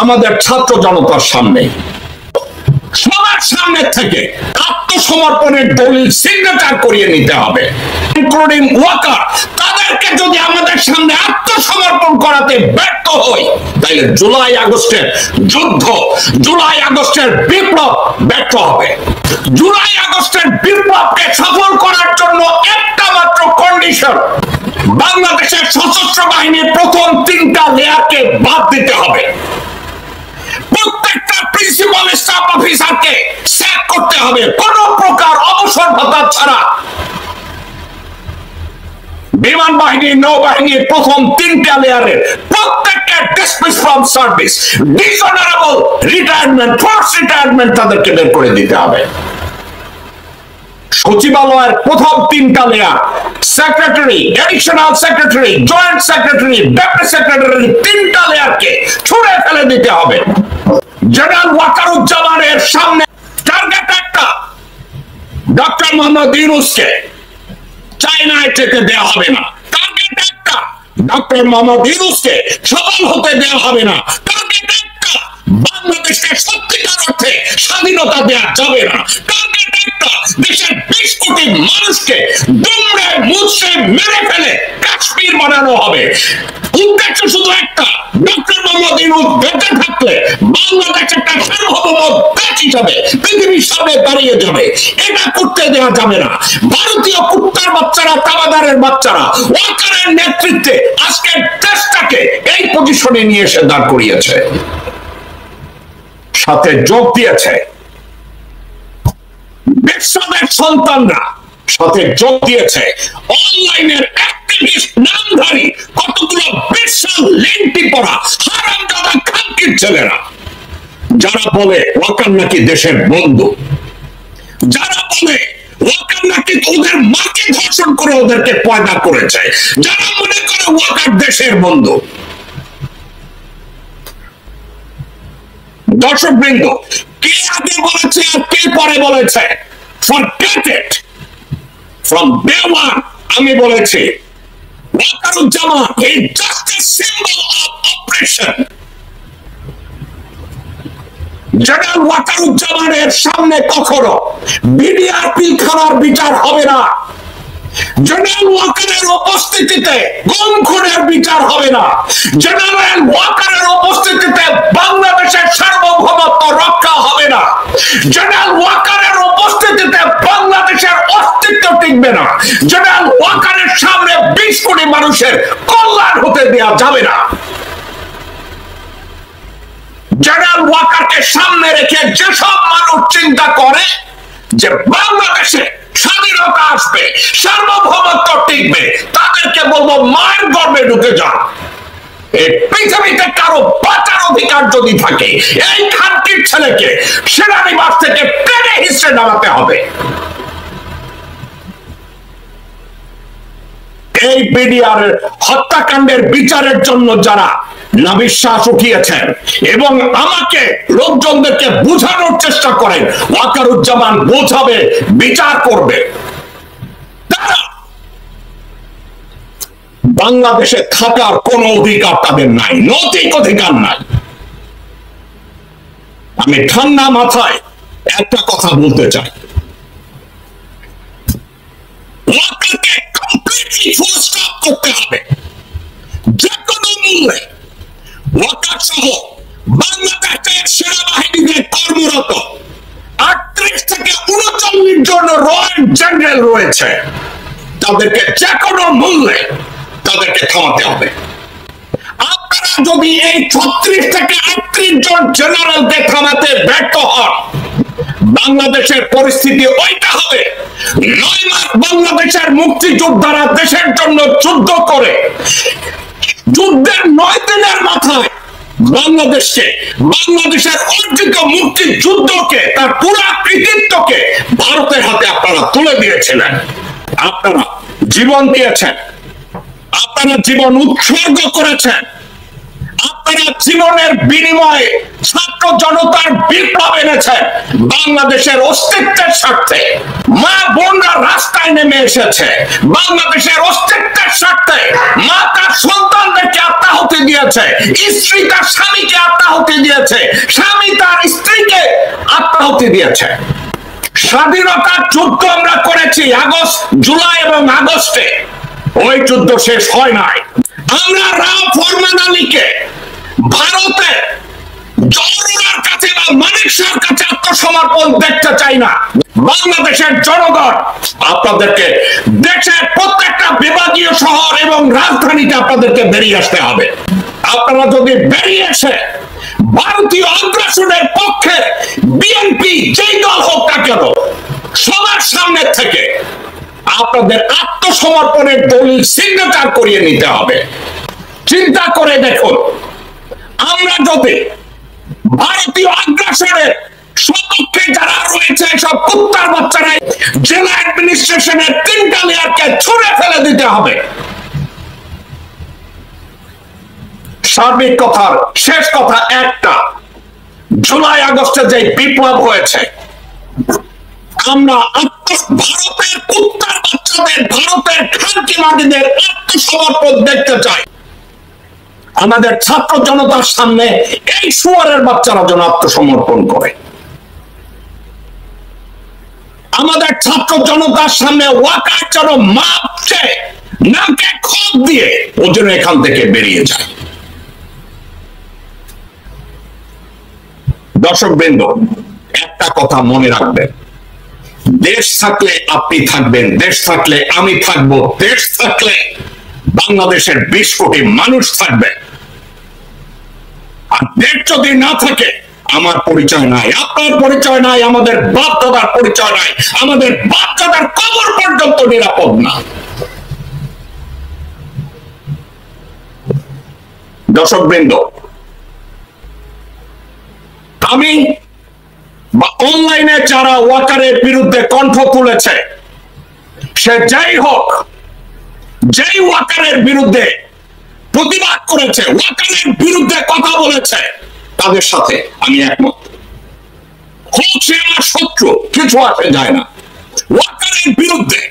আমাদের ছাত্র জনতার সামনে, সবার সামনে থেকে আত্মসমর্পণের দলিল সিগনেচার করিয়ে নিতে হবে, ইনক্লুডিং ওয়াকার। তাদেরকে যদি আমাদের সামনে আত্মসমর্পণ করাতে ব্যর্থ হই, তাহলে জুলাই আগস্টের যুদ্ধ, জুলাই আগস্টের বিপ্লব ব্যর্থ হবে। জুলাই আগস্টের বিপ্লবকে সফল করার জন্য একটা মাত্র কন্ডিশন, বাংলাদেশের সশস্ত্র বাহিনীর প্রথম 3টা লেয়ারকে বাদ দিতে হবে। প্রত্যেকটা প্রিন্সিপাল স্টাফ অফিসারকে স্যাক করতে হবে, কোন প্রকার অবসর ভাতা ছাড়া। বিমান বাহিনী, নৌবাহিনীর প্রথম 3টা লেয়ারের প্রত্যেকটা dismiss from service, dishonourable retirement, force retirement তাদেরকে বের করে দিতে হবে। সচিবালয়ের প্রথম 3টা layer, secretary, additional secretary, joint secretary, deputy secretary, 3টা লেয়ারকে ছুঁড়ে ফেলে দিতে হবে। জেনারেল ওয়াকারুজ্জামানের সামনে টার্গেট একটা, ডক্টর মোহাম্মদ ইউনূসকে চায়নায় যেতে দেওয়া হবে না। টার্গেট একটা, ডক্টর মোহাম্মদ ইউনূসকে সফল হতে দেওয়া হবে না। টার্গেট একটা, বাংলাদেশকে সত্যিকার অর্থে স্বাধীনতা দেওয়া যাবে না। টার্গেট একটা, দেশের 20 কোটি মানুষকে দুমড়ে মুচড়ে মেরে ফেলে কাশ্মীর বানানো হবে। উদ্দেশ্য শুধু একটা, ডক্টর মোহাম্মদ ইউনূস বেঁচে থাকলে বাংলাদেশ একটা সার্বভৌম দেশ হিসাবে পৃথিবীর সামনে দাঁড়িয়ে যাবে। এটা করতে দেওয়া যাবে না। ভারতীয় কুত্তার বাচ্চারা, তাবাদারের বাচ্চারা ওয়াকারের নেতৃত্বে আজকের দেশটাকে এই পজিশনে নিয়ে এসে দাঁড় করিয়েছে, সাথে যোগ দিয়েছে বিশ্বদের সন্তানরা, সাথে যোগ দিয়েছে অনলাইনের অ্যাক্টিভিস্ট নামধারী কতগুলো বিশাল লেন্টি পড়া হারামজাদা খানকির ছেলেরা, যারা বলে ওয়াকার নাকি দেশের বন্ধু, যারা বলে ওয়াকার নাকি ওদের মাকে ধর্ষণ করে ওদেরকে পয়দা করেছে, যারা মনে করে ওয়াকার দেশের বন্ধু। দর্শকবৃন্দ, কে আগে বলেছে আর কে পরে বলেছে, forget it. From day one আমি বলেছি Wakeruzzaman is just a symbol of oppression. General ওয়াকারুজ্জামানের সামনে কখনো বিডিআরপি খানার বিচার হবে না। জেনারেল ওয়াকারের উপস্থিতিতে গুম খুনের বিচার হবে না। জেনারেল ওয়াকারের উপস্থিতিতে বাংলাদেশের সার্বভৌমত্ব রক্ষা হবে না। জেনারেল ওয়াকারের উপস্থিতিতে বাংলাদেশের অস্তিত্ব টিকবে না। জেনারেল ওয়াকারের সামনে 20 কোটি মানুষের কল্যাণ হতে দেওয়া যাবে না। জেনারেল ওয়াকারকে সামনে রেখে যেসব মানুষ চিন্তা করে যে বাংলাদেশে স্বাধীনতা আসবে, সার্বভৌমত্ব টিকবে, তাদেরকে বলবো মায়ের গর্ভে ঢুকে যান। এই পৃথিবীতে কারো বাঁচার অধিকার যদি থাকে, এই খানকির ছেলেকে সেনানিবাস থেকে টেনে হিসেবে নামাতে হবে। এই বিডিআর হত্যাকাণ্ডের বিচারের জন্য যারা নাবিশ্বাস উঠিয়েছেন এবং আমাকে লোকজনদেরকে বোঝানোর চেষ্টা করেন ওয়াকারুজ্জামান বোঝাবে, বিচার করবে, তারা বাংলাদেশে থাকার কোন অধিকার তাদের নাই, নৈতিক অধিকার নাই। আমি ঠান্ডা মাথায় একটা কথা বলতে চাই, ওয়াকারকে কমপ্লিটলি ফুল স্টপ করতে হবে যে কোনো মূল্যে। ওয়াকার সহ বাংলাদেশের সেনাবাহিনীতে কর্মরত 38 থেকে 39 জন রয়্যাল জেনারেল রয়েছে, তাদেরকে যে কোনো মূল্যে তাদেরকে থামাতে হবে। আপনারা যদি এই 36 থেকে 38 জন জেনারেলকে থামাতে ব্যর্থ হন, বাংলাদেশের পরিস্থিতি ওইটা হবে। 9 মাস বাংলাদেশের মুক্তিযোদ্ধারা দেশের জন্য যুদ্ধ করে যুদ্ধের 9 দিনের মাথায় বাংলাদেশের অর্জিত মুক্তিযুদ্ধকে, তার পুরো কৃতিত্বকে ভারতের হাতে আপনারা তুলে দিয়েছিলেন। আপনারা জীবন দিয়েছেন, আপনারা জীবন উৎসর্গ করেছেন, আপনারা জীবনের বিনিময়ে ছাত্র জনতার বিপ্লব এনেছেন বাংলাদেশের অস্তিত্বের স্বার্থে। মা বোনরা রাস্তায় নেমে এসেছে বাংলাদেশের অস্তিত্বের স্বার্থে। মা তার সন্তানদেরকে আত্মাহুতি দিয়েছে, স্ত্রী তার স্বামীকে আত্মাহুতি আত্মাহুতি দিয়েছে, স্বামী তার স্ত্রীকে আত্মাহুতি দিয়েছে। স্বাধীনতার যুদ্ধ আমরা করেছি আগস্ট, জুলাই এবং আগস্টে, ওই যুদ্ধ শেষ হয় নাই। আমরা রাও ফরমান আলীকে ভারতে জওহরলাল কাছে বা মানিক শাহর কাছে আত্মসমর্পণ দেখতে চাই না। বাংলাদেশের জনগণ আপনাদেরকে দেশের প্রত্যেকটা বিভাগীয় শহর এবং রাজধানীতে আপনাদেরকে বেরিয়ে আসতে হবে। আপনারা যদি বেরিয়ে এসে ভারতীয় আগ্রাসনের পক্ষে বিএনপি যেই দল হোক না কেন সবার সামনে থেকে আপনাদের আত্মসমর্পণের দলিল সিগনেচার করিয়ে নিতে হবে। চিন্তা করে দেখুন, আমরা যদি ভারতীয় আগ্রাসনের সপক্ষে যারা রয়েছে সব কুত্তার বাচ্চারা জেলা অ্যাডমিনিস্ট্রেশনের 3টা লেয়ারকে ছুঁড়ে ফেলে দিতে হবে। সার্বিক কথার শেষ কথা একটা, জুলাই আগস্টে যে বিপ্লব হয়েছে, আমরা ভারতের কুত্তার বাচ্চাদের, ভারতের খানকিমাগিদের আত্মসমর্পণ দেখতে চাই। আমাদের ছাত্র জনতার সামনে এই শুয়ারের বাচ্চারা যেন আত্মসমর্পণ করে। আমাদের ছাত্র জনতার সামনে ওয়াকার যেন মাপছে নাকে খোঁজ দিয়ে ও যেন এখান থেকে বেরিয়ে যায়। দর্শকবৃন্দ, একটা কথা মনে রাখবেন, দেশ থাকলে আপনি থাকবেন, দেশ থাকলে আমি থাকবো, দেশ থাকলে বাংলাদেশের 20 কোটি মানুষ থাকবে। আর দেশ যদি না থাকে আমার পরিচয় নাই, আপনার পরিচয় নাই, আমাদের বাপ দাদার পরিচয় নাই, আমাদের বাপ দাদার কবর পর্যন্ত নিরাপদ না। দর্শকবৃন্দ, আমি বা অনলাইনে যারা ওয়াকারের বিরুদ্ধে কণ্ঠ তুলেছে, সে যাই হোক, যেই ওয়াকারের বিরুদ্ধে প্রতিবাদ করেছে, ওয়াকারের বিরুদ্ধে কথা বলেছে, তাদের সাথে আমি একমত। হোক সে আমার শত্রু, কিছু আসে যায় না। ওয়াকারের বিরুদ্ধে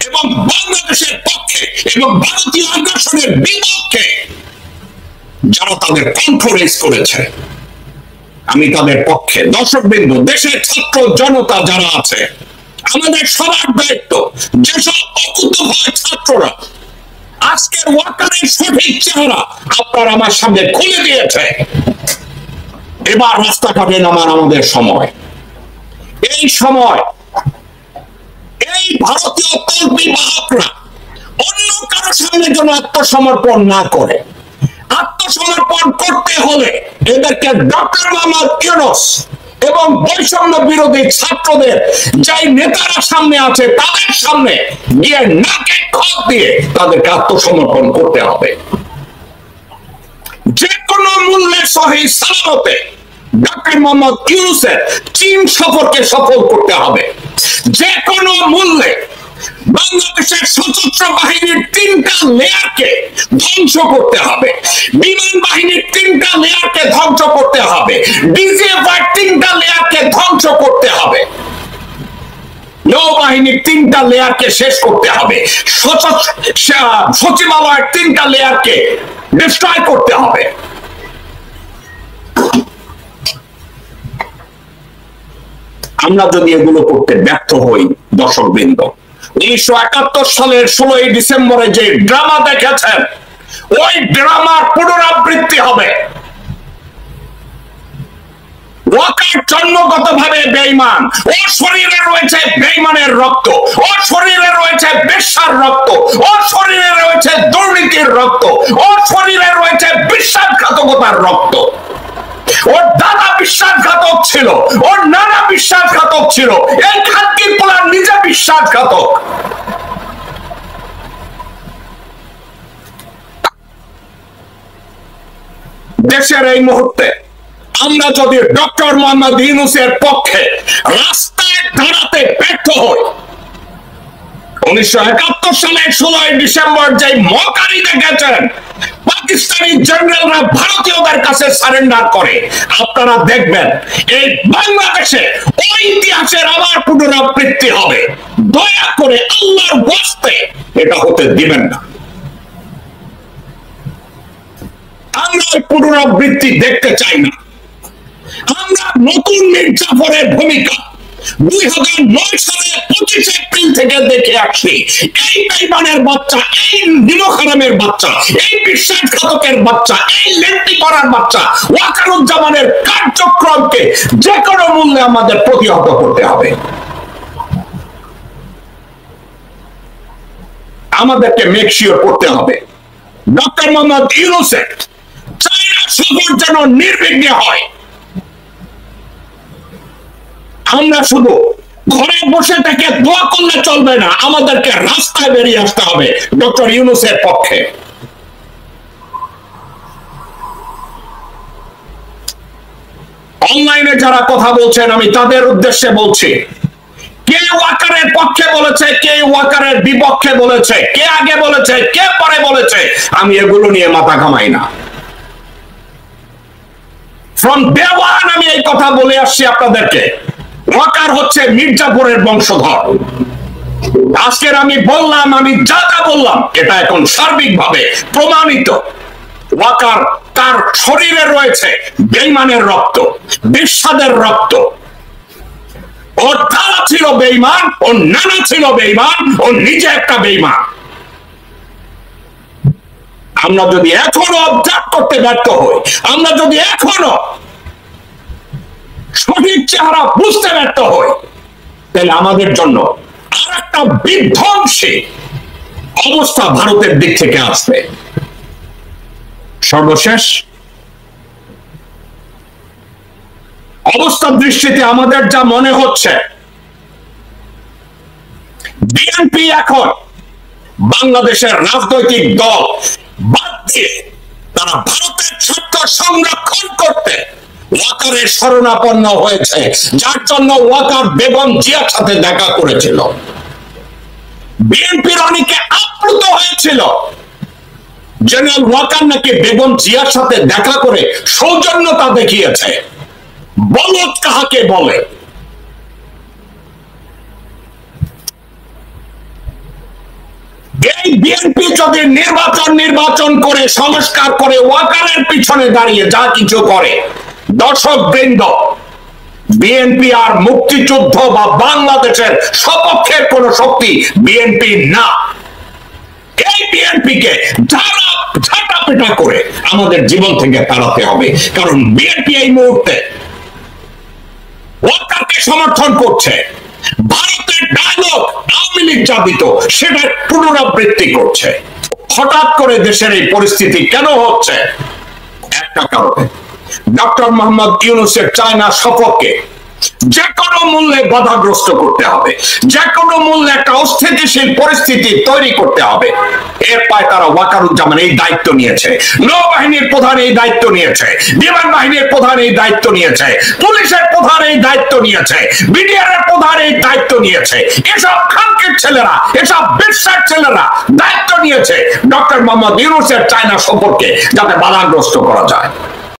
এবং বাংলাদেশের পক্ষে এবং ভারতীয় আগ্রাসনের বিপক্ষে যারা তাদের কণ্ঠ রেজ করেছে, আমি তাদের পক্ষে। দর্শকবৃন্দ, দেশের ছাত্র জনতা যারা আছে, আমাদের সবার দায়িত্ব, যেসব অকুতোভয় ছাত্ররা আজকের ওয়াকারের সঠিক চেহারা আপনার আমার সামনে খুলে দিয়েছে, এবার রাস্তাঘাটে নামার আমাদের সময়। এই সময় এই ভারতীয় তল্পি বাহকরা অন্য কারো সামনে যেন আত্মসমর্পণ না করে। আত্মসমর্পণ করতে হলে এদেরকে ডক্টর মোহাম্মদ ইউনূস এবং বৈষম্য বিরোধী ছাত্রদের যাই নেতারা সামনে আছে তাদের সামনে গিয়ে নাকে খত দিয়ে তাদেরকে আত্মসমর্পণ করতে হবে। যে কোনো মূল্যে সহি সালামতে ডক্টর মোহাম্মদ ইউনূসের চীন সফরকে সফল করতে হবে। যে কোনো মূল্যে বাংলাদেশের সশস্ত্র বাহিনীর 3টা লেয়ারকে ধ্বংস করতে হবে, বিমান বাহিনীর 3টা লেয়ারকে ধ্বংস করতে হবে, ডিজিএফআই 3টা লেয়ারকে ধ্বংস করতে হবে, নৌবাহিনীর 3টা লেয়ারকে শেষ করতে হবে, সচিবালয়ের 3টা লেয়ারকে ডিস্ট্রয় করতে হবে। আমরা যদি এগুলো করতে ব্যর্থ হই, দর্শকবৃন্দ, 1971 সালের 16 ডিসেম্বরে যে ড্রামা দেখেছেন, ওই ড্রামার পুনরাবৃত্তি হবে। ওয়াকার জন্মগতভাবে বেঈমান, ওর শরীরে রয়েছে বেঈমানের রক্ত, ওর শরীরে রয়েছে বেশ্যার রক্ত, ওর শরীরে রয়েছে দুর্নীতির রক্ত, ওর শরীরে রয়েছে বিশ্বাসঘাতকতার রক্ত। ওর দাদা বিশ্বাসঘাতক ছিল, ওর নানা বিশ্বাসঘাতক ছিল, এই খানকির পোলার নিজে বিশ্বাসঘাতক। দেশের এই মুহূর্তে আমরা যদি ডক্টর মোহাম্মদ ইউনূসের পক্ষে রাস্তায় দাঁড়াতে ব্যর্থ হই, 1971 সালের 16 ডিসেম্বর যে মকারি দেখেছেন, পাকিস্তানি জেনারেলরা ভারতীয়দের কাছে সারেন্ডার করে, আপনারা দেখবেন এই বাংলাদেশে ওই ইতিহাসের আবার পুনরাবৃত্তি হবে। দয়া করে আল্লাহর ওয়াস্তে এটা হতে দিবেন না। আমরা ওই পুনরাবৃত্তি দেখতে চাই না। নতুন মির্জাফরের ভূমিকা 2009 সালে 25 এপ্রিল থেকে দেখে আসছি। এই বেঈমানের বাচ্চা, এই নিমখারামের বাচ্চা, এই বিশ্বাসঘাতকের বাচ্চা, এই লেন্টি করার বাচ্চা ওয়াকারুজ্জামানের কার্যক্রমকে যে কোনো মূল্যে আমাদের প্রতিহত করতে হবে। আমাদেরকে মেক শিওর করতে হবে ডক্টর মোহাম্মদ ইউনূসের চায়না সফর যেন নির্বিঘ্নে হয়। আমরা শুধু ঘরে বসে থেকে দোয়া করলে চলবে না, আমাদেরকে রাস্তায় বেরিয়ে আসতে হবে ডক্টর ইউনূসের পক্ষে। অনলাইনে যারা কথা বলছেন আমি তাদের উদ্দেশ্যে বলছি, কে ওয়াকারের পক্ষে বলেছে, কে ওয়াকারের বিপক্ষে বলেছে, কে আগে বলেছে, কে পরে বলেছে, আমি এগুলো নিয়ে মাথা ঘামাই না। ফ্রম ডে ওয়ান আমি এই কথা বলে আসছি আপনাদেরকে, ওয়াকার হচ্ছে মির্জাপুরের বংশধর। আজকের আমি বললাম, আমি যা যা বললাম এটা এখন সার্বিকভাবে প্রমাণিত। ওয়াকার তার শরীরে রয়েছে বেঈমানের রক্ত, বিশ্বাদের রক্ত। ওর দাদা ছিল বেঈমান, ওর নানা ছিল বেঈমান, ও নিজে একটা বেঈমান। আমরা যদি এখনো অবজার্ভ করতে ব্যর্থ হই, আমরা যদি এখনো সঠিক চেহারা বুঝতে ব্যর্থ হই, তাহলে আমাদের জন্য আর একটা বিধ্বংসী অবস্থা ভারতের দিক থেকে আসবে। সর্বশেষ অবস্থার দৃষ্টিতে আমাদের যা মনে হচ্ছে, বিএনপি এখন বাংলাদেশের রাজনৈতিক দল বাদ দিয়ে তারা ভারতের স্বার্থ সংরক্ষণ করতে ওয়াকারের শরণাপন্ন হয়েছে, যার জন্য ওয়াকার বেগম জিয়ার সাথে দেখা করেছিল। বিএনপির অনেকে আপ্লুত হয়েছিল, জেনারেল ওয়াকার নাকি বেগম জিয়ার সাথে দেখা করে সৌজন্যতা দেখিয়েছে। বলদ কাহাকে বলে? এই বিএনপি যদি নির্বাচন করে সংস্কার করে ওয়াকারের পিছনে দাঁড়িয়ে যা কিছু করে, দর্শক বৃন্দ, বিএনপি আর মুক্তিযুদ্ধ বা বাংলাদেশের সপক্ষের কোন শক্তি বিএনপি না। এই বিএনপিকে ঝাঁটাপেটা করে আমাদের জীবন থেকে তাড়াতে হবে, কারণ বিএনপি এই মুহূর্তে ওয়াকারকে সমর্থন করছে। ভারতের ডায়লগ আওয়ামী লীগ যা দিত সেটা পুনরাবৃত্তি করছে। হঠাৎ করে দেশের এই পরিস্থিতি কেন হচ্ছে? একটা কারণে, ডক্টর মোহাম্মদ ইউনূসের চায়না সফরকে যে কোনো মূল্যে বাধাগ্রস্ত করতে হবে, যে কোনো মূল্যে একটা অস্থিতিশীল পরিস্থিতি তৈরি করতে হবে। এর পায় তারা ওয়াকারুজ্জামান এই দায়িত্ব নিয়েছে, নৌবাহিনীর প্রধান এই দায়িত্ব নিয়েছে, বিমান বাহিনীর প্রধান এই দায়িত্ব নিয়েছে, পুলিশের প্রধান এই দায়িত্ব নিয়েছে, বিডিআর এর প্রধান এই দায়িত্ব নিয়েছে। এসব খানকির ছেলেরা, এসব বিশ্বাস ছেলেরা দায়িত্ব নিয়েছে ডক্টর মোহাম্মদ ইউনূসের চায়না সফরকে যাতে বাধাগ্রস্ত করা যায়।